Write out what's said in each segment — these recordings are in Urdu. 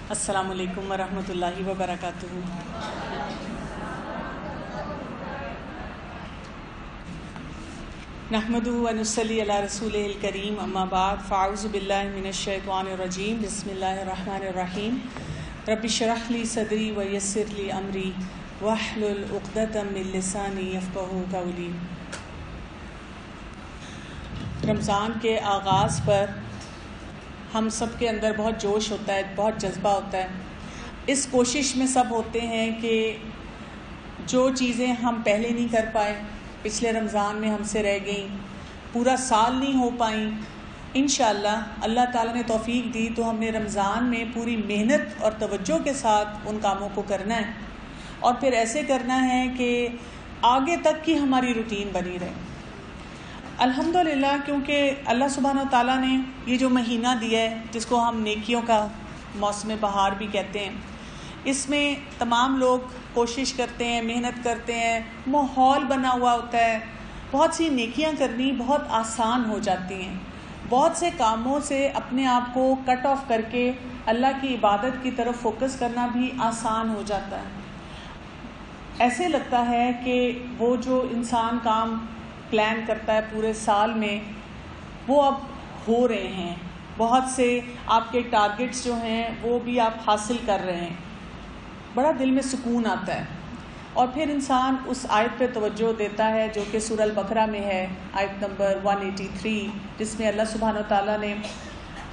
السلام علیکم ورحمۃ اللہ وبرکاتہ۔ نحمدہ ونصلی علی رسولہ الکریم، اما بعد، فاعوذ باللہ من الشیطان الرجیم، بسم اللہ الرحمن الرحیم۔ رب اشرح لی صدری ویسر لی امری واحلل عقدۃ من لسانی یفقہوا قولی۔ رمضان کے آغاز پر ہم سب کے اندر بہت جوش ہوتا ہے، بہت جذبہ ہوتا ہے۔ اس کوشش میں سب ہوتے ہیں کہ جو چیزیں ہم پہلے نہیں کر پائے، پچھلے رمضان میں ہم سے رہ گئیں، پورا سال نہیں ہو پائیں، انشاءاللہ اللہ تعالیٰ نے توفیق دی تو ہم نے رمضان میں پوری محنت اور توجہ کے ساتھ ان کاموں کو کرنا ہے، اور پھر ایسے کرنا ہے کہ آگے تک کی ہماری روٹین بنی رہے۔ الحمدللہ، کیونکہ اللہ سبحانہ و تعالیٰ نے یہ جو مہینہ دیا ہے، جس کو ہم نیکیوں کا موسم بہار بھی کہتے ہیں، اس میں تمام لوگ کوشش کرتے ہیں، محنت کرتے ہیں، ماحول بنا ہوا ہوتا ہے، بہت سی نیکیاں کرنی بہت آسان ہو جاتی ہیں، بہت سے کاموں سے اپنے آپ کو کٹ آف کر کے اللہ کی عبادت کی طرف فوکس کرنا بھی آسان ہو جاتا ہے۔ ایسے لگتا ہے کہ وہ جو انسان کام پلان کرتا ہے پورے سال میں، وہ اب ہو رہے ہیں، بہت سے آپ کے ٹارگٹس جو ہیں وہ بھی آپ حاصل کر رہے ہیں، بڑا دل میں سکون آتا ہے۔ اور پھر انسان اس آیت پہ توجہ دیتا ہے جو کہ سورہ البقرہ میں ہے، آیت نمبر 183، جس میں اللہ سبحانہ و تعالیٰ نے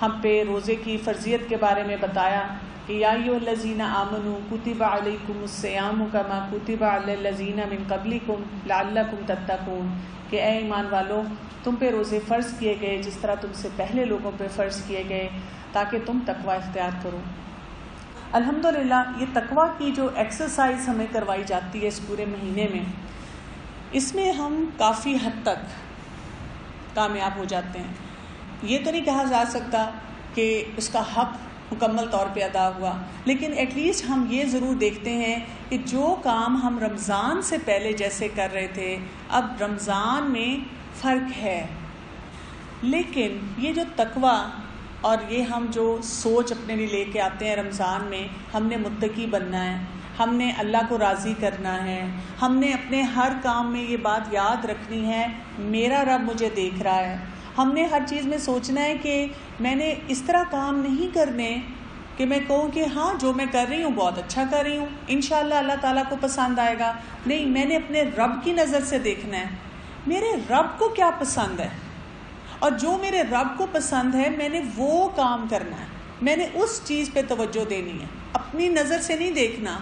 ہم پہ روزے کی فرضیت کے بارے میں بتایا کہ یا ایھا الذین آمنوا کتب علیکم الصیام کما کتب علی الذین من قبلکم لعلکم تتقون، کہ اے ایمان والو، تم پہ روزے فرض کیے گئے جس طرح تم سے پہلے لوگوں پہ فرض کیے گئے تاکہ تم تقوی اختیار کرو۔ الحمدللہ، یہ تقوی کی جو ایکسرسائز ہمیں کروائی جاتی ہے اس پورے مہینے میں، اس میں ہم کافی حد تک کامیاب ہو جاتے ہیں۔ یہ تو نہیں کہا جا سکتا کہ اس کا حق مکمل طور پہ ادا ہوا، لیکن ایٹ لیسٹ ہم یہ ضرور دیکھتے ہیں کہ جو کام ہم رمضان سے پہلے جیسے کر رہے تھے، اب رمضان میں فرق ہے۔ لیکن یہ جو تقوی اور یہ ہم جو سوچ اپنے لیے لے کے آتے ہیں رمضان میں، ہم نے متقی بننا ہے، ہم نے اللہ کو راضی کرنا ہے، ہم نے اپنے ہر کام میں یہ بات یاد رکھنی ہے میرا رب مجھے دیکھ رہا ہے، ہم نے ہر چیز میں سوچنا ہے کہ میں نے اس طرح کام نہیں کرنے کہ میں کہوں کہ ہاں جو میں کر رہی ہوں بہت اچھا کر رہی ہوں، انشاءاللہ اللہ تعالیٰ کو پسند آئے گا۔ نہیں، میں نے اپنے رب کی نظر سے دیکھنا ہے، میرے رب کو کیا پسند ہے، اور جو میرے رب کو پسند ہے میں نے وہ کام کرنا ہے، میں نے اس چیز پہ توجہ دینی ہے، اپنی نظر سے نہیں دیکھنا۔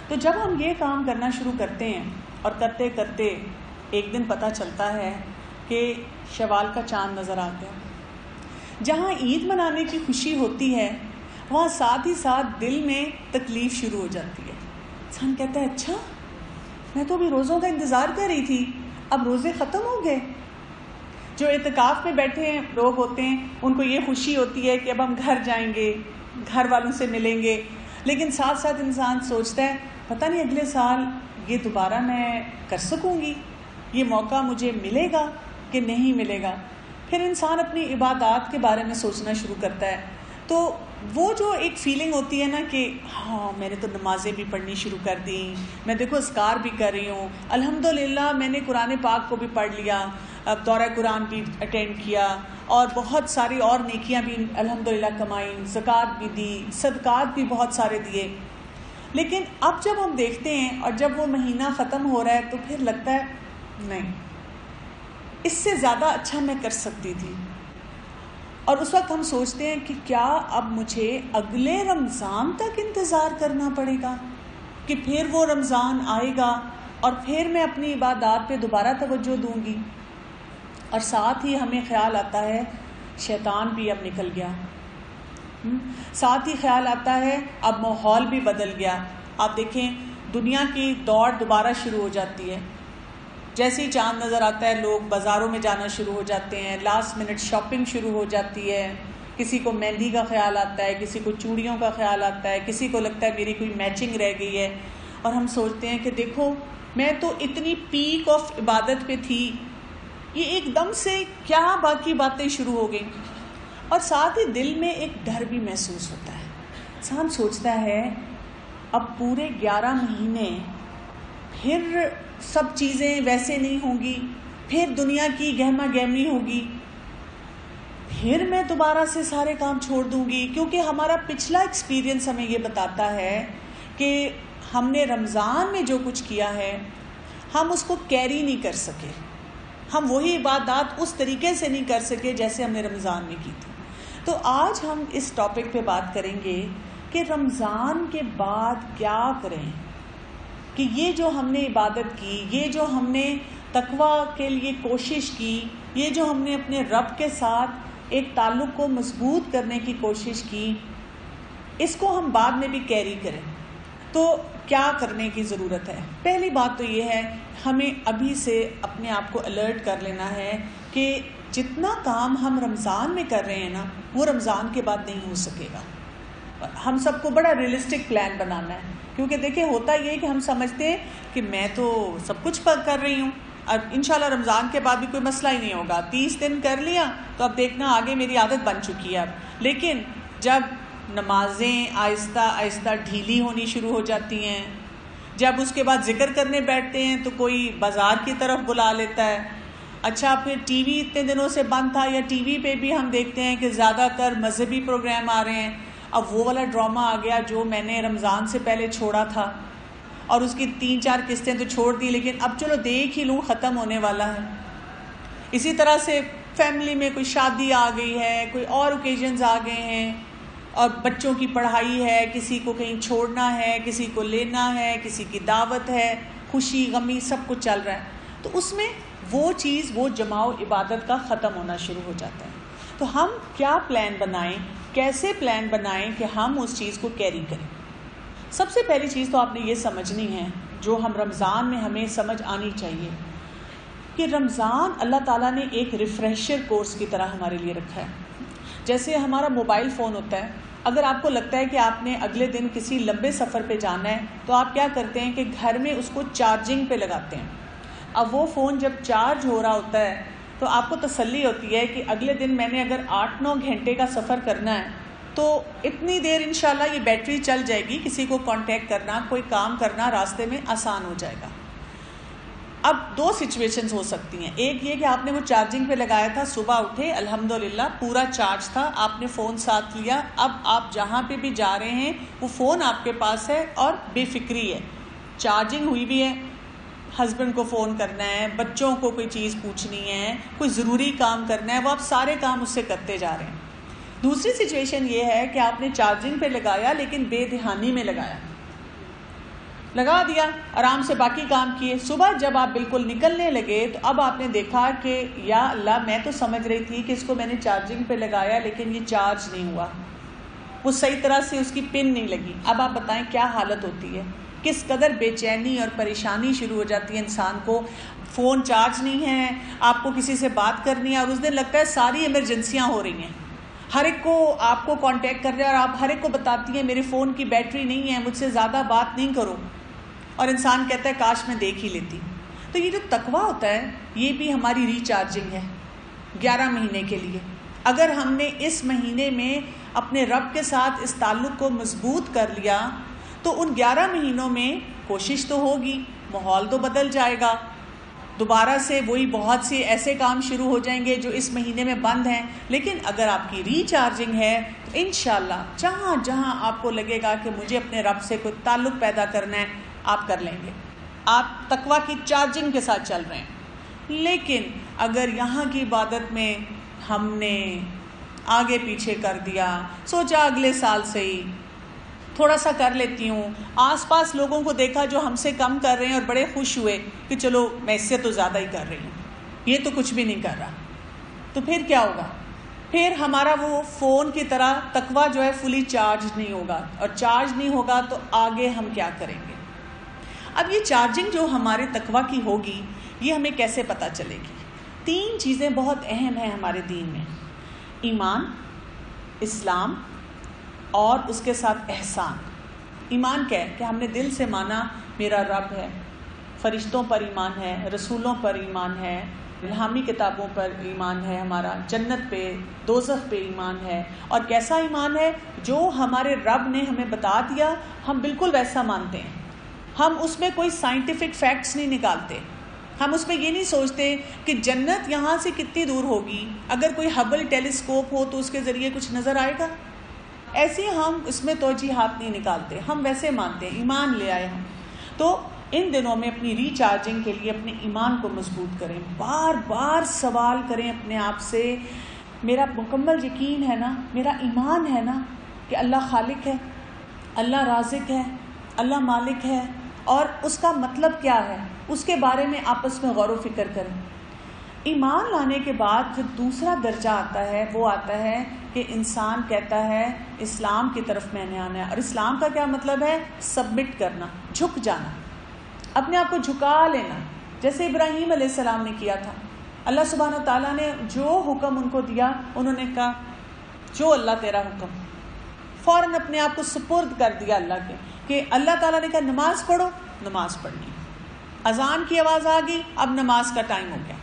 تو جب ہم یہ کام کرنا شروع کرتے ہیں اور کرتے کرتے ایک دن پتہ چلتا ہے کہ شوال کا چاند نظر آ گیا، جہاں عید منانے کی خوشی ہوتی ہے وہاں ساتھ ہی ساتھ دل میں تکلیف شروع ہو جاتی ہے۔ انسان کہتا ہے اچھا، میں تو ابھی روزوں کا انتظار کر رہی تھی، اب روزے ختم ہو گئے۔ جو اعتکاف میں بیٹھے ہیں لوگ ہوتے ہیں، ان کو یہ خوشی ہوتی ہے کہ اب ہم گھر جائیں گے، گھر والوں سے ملیں گے، لیکن ساتھ ساتھ انسان سوچتا ہے پتہ نہیں اگلے سال یہ دوبارہ میں کر سکوں گی، یہ موقع مجھے ملے گا کہ نہیں ملے گا۔ پھر انسان اپنی عبادات کے بارے میں سوچنا شروع کرتا ہے، تو وہ جو ایک فیلنگ ہوتی ہے نا کہ ہاں میں نے تو نمازیں بھی پڑھنی شروع کر دیں، میں دیکھو اذکار بھی کر رہی ہوں، الحمدللہ میں نے قرآن پاک کو بھی پڑھ لیا، اب دورہ قرآن بھی اٹینڈ کیا، اور بہت ساری اور نیکیاں بھی الحمدللہ کمائیں، زکوٰۃ بھی دی، صدقات بھی بہت سارے دیے۔ لیکن اب جب ہم دیکھتے ہیں اور جب وہ مہینہ ختم ہو رہا ہے تو پھر لگتا ہے نہیں، اس سے زیادہ اچھا میں کر سکتی تھی، اور اس وقت ہم سوچتے ہیں کہ کیا اب مجھے اگلے رمضان تک انتظار کرنا پڑے گا کہ پھر وہ رمضان آئے گا اور پھر میں اپنی عبادات پہ دوبارہ توجہ دوں گی۔ اور ساتھ ہی ہمیں خیال آتا ہے شیطان بھی اب نکل گیا، ساتھ ہی خیال آتا ہے اب ماحول بھی بدل گیا۔ آپ دیکھیں دنیا کی دوڑ دوبارہ شروع ہو جاتی ہے، جیسے ہی چاند نظر آتا ہے لوگ بازاروں میں جانا شروع ہو جاتے ہیں، لاسٹ منٹ شاپنگ شروع ہو جاتی ہے، کسی کو مہندی کا خیال آتا ہے، کسی کو چوڑیوں کا خیال آتا ہے، کسی کو لگتا ہے میری کوئی میچنگ رہ گئی ہے، اور ہم سوچتے ہیں کہ دیکھو میں تو اتنی پیک آف عبادت پہ تھی، یہ ایک دم سے کیا باقی باتیں شروع ہو گئیں۔ اور ساتھ ہی دل میں ایک ڈر بھی محسوس ہوتا ہے انسان سوچتا ہے اب پورے 11 مہینے پھر سب چیزیں ویسے نہیں ہوں گی، پھر دنیا کی گہما گہمی ہوگی، پھر میں دوبارہ سے سارے کام چھوڑ دوں گی، کیونکہ ہمارا پچھلا ایکسپیرینس ہمیں یہ بتاتا ہے کہ ہم نے رمضان میں جو کچھ کیا ہے ہم اس کو کیری نہیں کر سکے، ہم وہی عبادات اس طریقے سے نہیں کر سکے جیسے ہم نے رمضان میں کی تھی۔ تو آج ہم اس ٹاپک پہ بات کریں گے کہ رمضان کے بعد کیا کریں، کہ یہ جو ہم نے عبادت کی، یہ جو ہم نے تقویٰ کے لیے کوشش کی، یہ جو ہم نے اپنے رب کے ساتھ ایک تعلق کو مضبوط کرنے کی کوشش کی، اس کو ہم بعد میں بھی کیری کریں تو کیا کرنے کی ضرورت ہے؟ پہلی بات تو یہ ہے ہمیں ابھی سے اپنے آپ کو الرٹ کر لینا ہے کہ جتنا کام ہم رمضان میں کر رہے ہیں نا وہ رمضان کے بعد نہیں ہو سکے گا۔ ہم سب کو بڑا ریئلسٹک پلان بنانا ہے، کیونکہ دیکھیں ہوتا یہ کہ ہم سمجھتے ہیں کہ میں تو سب کچھ کر رہی ہوں، اب انشاءاللہ رمضان کے بعد بھی کوئی مسئلہ ہی نہیں ہوگا، 30 دن کر لیا تو اب دیکھنا آگے میری عادت بن چکی ہے اب۔ لیکن جب نمازیں آہستہ آہستہ ڈھیلی ہونی شروع ہو جاتی ہیں، جب اس کے بعد ذکر کرنے بیٹھتے ہیں تو کوئی بازار کی طرف بلا لیتا ہے، اچھا پھر ٹی وی اتنے دنوں سے بند تھا، یا ٹی وی پہ بھی ہم دیکھتے ہیں کہ زیادہ تر مذہبی پروگرام آ رہے ہیں، اب وہ والا ڈرامہ آ گیا جو میں نے رمضان سے پہلے چھوڑا تھا، اور اس کی 3-4 قسطیں تو چھوڑ دی لیکن اب چلو دیکھ ہی لوں، ختم ہونے والا ہے۔ اسی طرح سے فیملی میں کوئی شادی آ گئی ہے، کوئی اور اوکیزنز آ گئے ہیں، اور بچوں کی پڑھائی ہے، کسی کو کہیں چھوڑنا ہے، کسی کو لینا ہے، کسی کی دعوت ہے، خوشی غمی سب کچھ چل رہا ہے، تو اس میں وہ چیز، وہ جماؤ عبادت کا ختم ہونا شروع ہو جاتا ہے۔ تو ہم کیا پلان بنائیں، کیسے پلان بنائیں کہ ہم اس چیز کو کیری کریں؟ سب سے پہلی چیز تو آپ نے یہ سمجھنی ہے جو ہم رمضان میں ہمیں سمجھ آنی چاہیے کہ رمضان اللہ تعالیٰ نے ایک ریفریشر کورس کی طرح ہمارے لیے رکھا ہے۔ جیسے ہمارا موبائل فون ہوتا ہے، اگر آپ کو لگتا ہے کہ آپ نے اگلے دن کسی لمبے سفر پہ جانا ہے تو آپ کیا کرتے ہیں کہ گھر میں اس کو چارجنگ پہ لگاتے ہیں۔ اب وہ فون جب چارج ہو رہا ہوتا ہے تو آپ کو تسلی ہوتی ہے کہ اگلے دن میں نے اگر 8-9 گھنٹے کا سفر کرنا ہے تو اتنی دیر انشاءاللہ یہ بیٹری چل جائے گی، کسی کو کانٹیکٹ کرنا، کوئی کام کرنا راستے میں آسان ہو جائے گا۔ اب 2 سچویشنز ہو سکتی ہیں، ایک یہ کہ آپ نے وہ چارجنگ پہ لگایا تھا، صبح اٹھے الحمدللہ پورا چارج تھا، آپ نے فون ساتھ لیا، اب آپ جہاں پہ بھی جا رہے ہیں وہ فون آپ کے پاس ہے اور بے فکری ہے، چارجنگ ہوئی بھی ہے، ہسبینڈ کو فون کرنا ہے، بچوں کو کوئی چیز پوچھنی ہے، کوئی ضروری کام کرنا ہے، وہ آپ سارے کام اس سے کرتے جا رہے ہیں۔ دوسری سچویشن یہ ہے کہ آپ نے چارجنگ پہ لگایا لیکن بے دھیانی میں لگا دیا، آرام سے باقی کام کیے، صبح جب آپ بالکل نکلنے لگے تو اب آپ نے دیکھا کہ یا اللہ میں تو سمجھ رہی تھی کہ اس کو میں نے چارجنگ پہ لگایا لیکن یہ چارج نہیں ہوا، وہ صحیح طرح سے اس کی پن نہیں لگی۔ اب آپ بتائیں کیا حالت ہوتی ہے، کس قدر بے چینی اور پریشانی شروع ہو جاتی ہے انسان کو۔ فون چارج نہیں ہے، آپ کو کسی سے بات کرنی ہے، اور اس دن لگتا ہے ساری ایمرجنسیاں ہو رہی ہیں، ہر ایک کو آپ کو کانٹیکٹ کر رہے ہیں اور آپ ہر ایک کو بتاتی ہیں میرے فون کی بیٹری نہیں ہے، مجھ سے زیادہ بات نہیں کرو، اور انسان کہتا ہے کاش میں دیکھ ہی لیتی۔ تو یہ جو تقویٰ ہوتا ہے یہ بھی ہماری ریچارجنگ ہے 11 مہینے کے لیے۔ اگر ہم نے اس مہینے میں اپنے رب کے ساتھ اس تعلق کو مضبوط کر لیا تو ان 11 مہینوں میں کوشش تو ہوگی، ماحول تو بدل جائے گا، دوبارہ سے وہی بہت سے ایسے کام شروع ہو جائیں گے جو اس مہینے میں بند ہیں، لیکن اگر آپ کی ریچارجنگ ہے تو انشاءاللہ جہاں جہاں آپ کو لگے گا کہ مجھے اپنے رب سے کوئی تعلق پیدا کرنا ہے آپ کر لیں گے، آپ تقویٰ کی چارجنگ کے ساتھ چل رہے ہیں۔ لیکن اگر یہاں کی عبادت میں ہم نے آگے پیچھے کر دیا، سوچا اگلے سال سے ہی تھوڑا سا کر لیتی ہوں، آس پاس لوگوں کو دیکھا جو ہم سے کم کر رہے ہیں اور بڑے خوش ہوئے کہ چلو میں اس سے تو زیادہ ہی کر رہی ہوں، یہ تو کچھ بھی نہیں کر رہا، تو پھر کیا ہوگا؟ پھر ہمارا وہ فون کی طرح تقویٰ جو ہے فلی چارج نہیں ہوگا، اور چارج نہیں ہوگا تو آگے ہم کیا کریں گے؟ اب یہ چارجنگ جو ہمارے تقویٰ کی ہوگی یہ ہمیں کیسے پتہ چلے گی؟ 3 چیزیں بہت اہم ہیں ہمارے دین میں، ایمان، اسلام اور اس کے ساتھ احسان۔ ایمان کیا ہے؟ کہ ہم نے دل سے مانا میرا رب ہے، فرشتوں پر ایمان ہے، رسولوں پر ایمان ہے، الہامی کتابوں پر ایمان ہے ہمارا، جنت پہ، دوزخ پہ ایمان ہے. اور کیسا ایمان ہے؟ جو ہمارے رب نے ہمیں بتا دیا ہم بالکل ویسا مانتے ہیں. ہم اس میں کوئی سائنٹیفک فیکٹس نہیں نکالتے. ہم اس میں یہ نہیں سوچتے کہ جنت یہاں سے کتنی دور ہوگی، اگر کوئی ہبل ٹیلیسکوپ ہو تو اس کے ذریعے کچھ نظر آئے گا. ایسے ہم اس میں توجیحات نہیں نکالتے، ہم ویسے مانتے ہیں. ایمان لے آئے ہم. تو ان دنوں میں اپنی ریچارجنگ کے لیے اپنے ایمان کو مضبوط کریں. بار بار سوال کریں اپنے آپ سے، میرا مکمل یقین ہے نا، میرا ایمان ہے نا کہ اللہ خالق ہے، اللہ رازق ہے، اللہ مالک ہے، اور اس کا مطلب کیا ہے، اس کے بارے میں آپس میں غور و فکر کریں. ایمان لانے کے بعد جو دوسرا درجہ آتا ہے وہ آتا ہے کہ انسان کہتا ہے اسلام کی طرف میں نے آنا ہے. اور اسلام کا کیا مطلب ہے؟ سبمٹ کرنا، جھک جانا، اپنے آپ کو جھکا لینا، جیسے ابراہیم علیہ السلام نے کیا تھا. اللہ سبحانہ و تعالیٰ نے جو حکم ان کو دیا انہوں نے کہا جو اللہ تیرا حکم، فوراً اپنے آپ کو سپرد کر دیا اللہ کے. کہ اللہ تعالیٰ نے کہا نماز پڑھو، نماز پڑھنی. اذان کی آواز آ گئی، اب نماز کا ٹائم ہو گیا.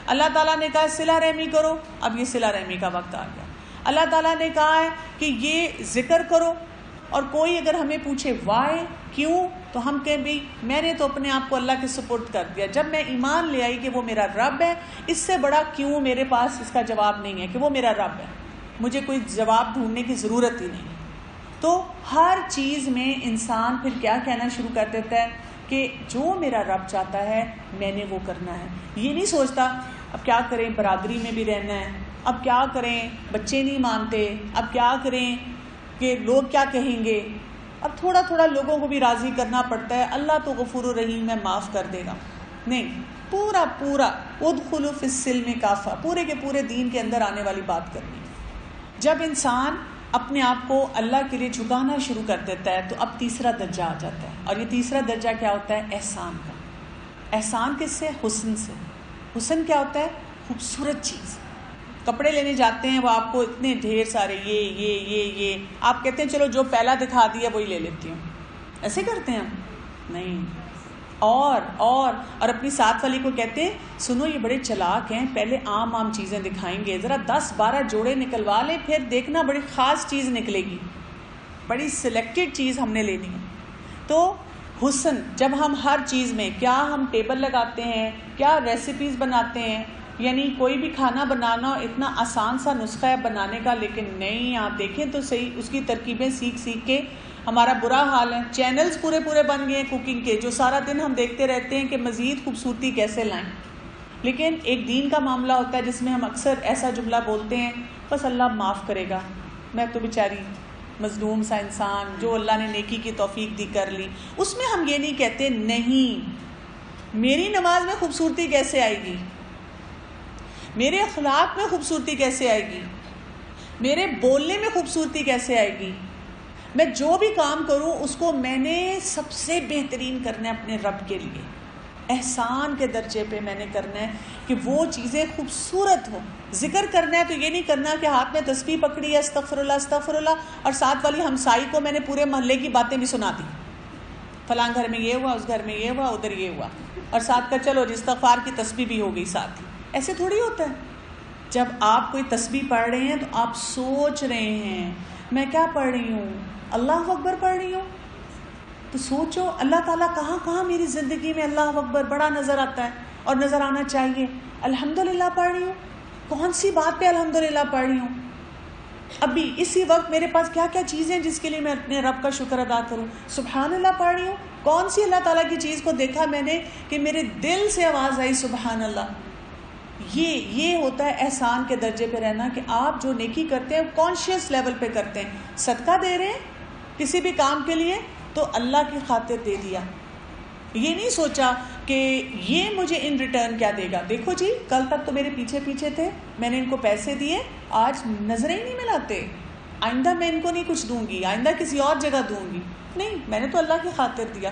اللہ تعالیٰ نے کہا صلہ رحمی کرو، اب یہ صلہ رحمی کا وقت آ گیا. اللہ تعالیٰ نے کہا ہے کہ یہ ذکر کرو، اور کوئی اگر ہمیں پوچھے وائی، کیوں، تو ہم کہیں بھی میں نے تو اپنے آپ کو اللہ کے سپرد کر دیا. جب میں ایمان لے آئی کہ وہ میرا رب ہے، اس سے بڑا کیوں میرے پاس اس کا جواب نہیں ہے کہ وہ میرا رب ہے، مجھے کوئی جواب ڈھونڈنے کی ضرورت ہی نہیں. تو ہر چیز میں انسان پھر کیا کہنا شروع کر دیتا ہے کہ جو میرا رب چاہتا ہے میں نے وہ کرنا ہے. یہ نہیں سوچتا اب کیا کریں، برادری میں بھی رہنا ہے، اب کیا کریں، بچے نہیں مانتے، اب کیا کریں کہ لوگ کیا کہیں گے. اب تھوڑا تھوڑا لوگوں کو بھی راضی کرنا پڑتا ہے. اللہ تو غفور الرحیم ہے، معاف کر دے گا. نہیں، پورا پورا ادخلوا فی السلم کافہ، پورے کے پورے دین کے اندر آنے والی بات کرنی. جب انسان اپنے آپ کو اللہ کے لیے جھکانا شروع کر دیتا ہے تو اب تیسرا درجہ آ جاتا ہے. اور یہ تیسرا درجہ کیا ہوتا ہے؟ احسان کا. احسان کس سے؟ حسن سے. حسن کیا ہوتا ہے؟ خوبصورت چیز. کپڑے لینے جاتے ہیں، وہ آپ کو اتنے ڈھیر سارے یہ آپ کہتے ہیں چلو جو پہلا دکھا دیا وہی لے لیتی ہوں. ایسے کرتے ہیں ہم؟ نہیں. اور اپنی ساتھ والی کو کہتے ہیں سنو یہ بڑے چلاک ہیں، پہلے عام چیزیں دکھائیں گے، ذرا 10-12 جوڑے نکلوا لیں، پھر دیکھنا بڑی خاص چیز نکلے گی، بڑی سلیکٹڈ چیز ہم نے لینی ہے. تو حسن، جب ہم ہر چیز میں، کیا ہم ٹیبل لگاتے ہیں، کیا ریسیپیز بناتے ہیں، یعنی کوئی بھی کھانا بنانا اتنا آسان سا نسخہ ہے بنانے کا، لیکن نہیں، آپ دیکھیں تو صحیح اس کی ترکیبیں سیکھ کے ہمارا برا حال ہے. چینلز پورے بن گئے ہیں کوکنگ کے، جو سارا دن ہم دیکھتے رہتے ہیں کہ مزید خوبصورتی کیسے لائیں. لیکن ایک دین کا معاملہ ہوتا ہے جس میں ہم اکثر ایسا جملہ بولتے ہیں بس اللہ معاف کرے گا، میں تو بیچاری مظلوم سا انسان، جو اللہ نے نیکی کی توفیق دی کر لی. اس میں ہم یہ نہیں کہتے نہیں، میری نماز میں خوبصورتی کیسے آئے گی، میرے اخلاق میں خوبصورتی کیسے آئے گی، میرے بولنے میں خوبصورتی کیسے آئے گی. میں جو بھی کام کروں اس کو میں نے سب سے بہترین کرنا ہے اپنے رب کے لیے. احسان کے درجے پہ میں نے کرنا ہے کہ وہ چیزیں خوبصورت ہوں. ذکر کرنا ہے تو یہ نہیں کرنا کہ ہاتھ میں تسبیح پکڑی ہے استغفر اللہ، اور ساتھ والی ہمسائی کو میں نے پورے محلے کی باتیں بھی سنا دی، فلاں گھر میں یہ ہوا، اس گھر میں یہ ہوا، ادھر یہ ہوا، اور ساتھ کا چلو استغفار کی تسبیح بھی ہو گئی ساتھ ہی. ایسے تھوڑی ہوتا ہے. جب آپ کوئی تسبیح پڑھ رہے ہیں تو آپ سوچ رہے ہیں میں کیا پڑھ رہی ہوں، اللہ اکبر پڑھ رہی ہوں. تو سوچو اللہ تعالیٰ کہاں کہاں میری زندگی میں اللہ اکبر بڑا نظر آتا ہے اور نظر آنا چاہیے. الحمدللہ پڑھ رہی ہوں، کون سی بات پہ الحمدللہ پڑھ رہی ہوں، ابھی اسی وقت میرے پاس کیا کیا چیزیں جس کے لیے میں اپنے رب کا شکر ادا کروں. سبحان اللہ پڑھ رہی ہوں، کون سی اللہ تعالیٰ کی چیز کو دیکھا میں نے کہ میرے دل سے آواز آئی سبحان اللہ. یہ ہوتا ہے احسان کے درجے پہ رہنا کہ آپ جو نیکی کرتے ہیں کانشیس لیول پہ کرتے ہیں. صدقہ دے رہے ہیں کسی بھی کام کے لیے تو اللہ کی خاطر دے دیا، یہ نہیں سوچا کہ یہ مجھے ان ریٹرن کیا دے گا. دیکھو جی کل تک تو میرے پیچھے تھے، میں نے ان کو پیسے دیے، آج نظریں ہی نہیں ملاتے، آئندہ میں ان کو نہیں کچھ دوں گی، آئندہ کسی اور جگہ دوں گی. نہیں، میں نے تو اللہ کی خاطر دیا.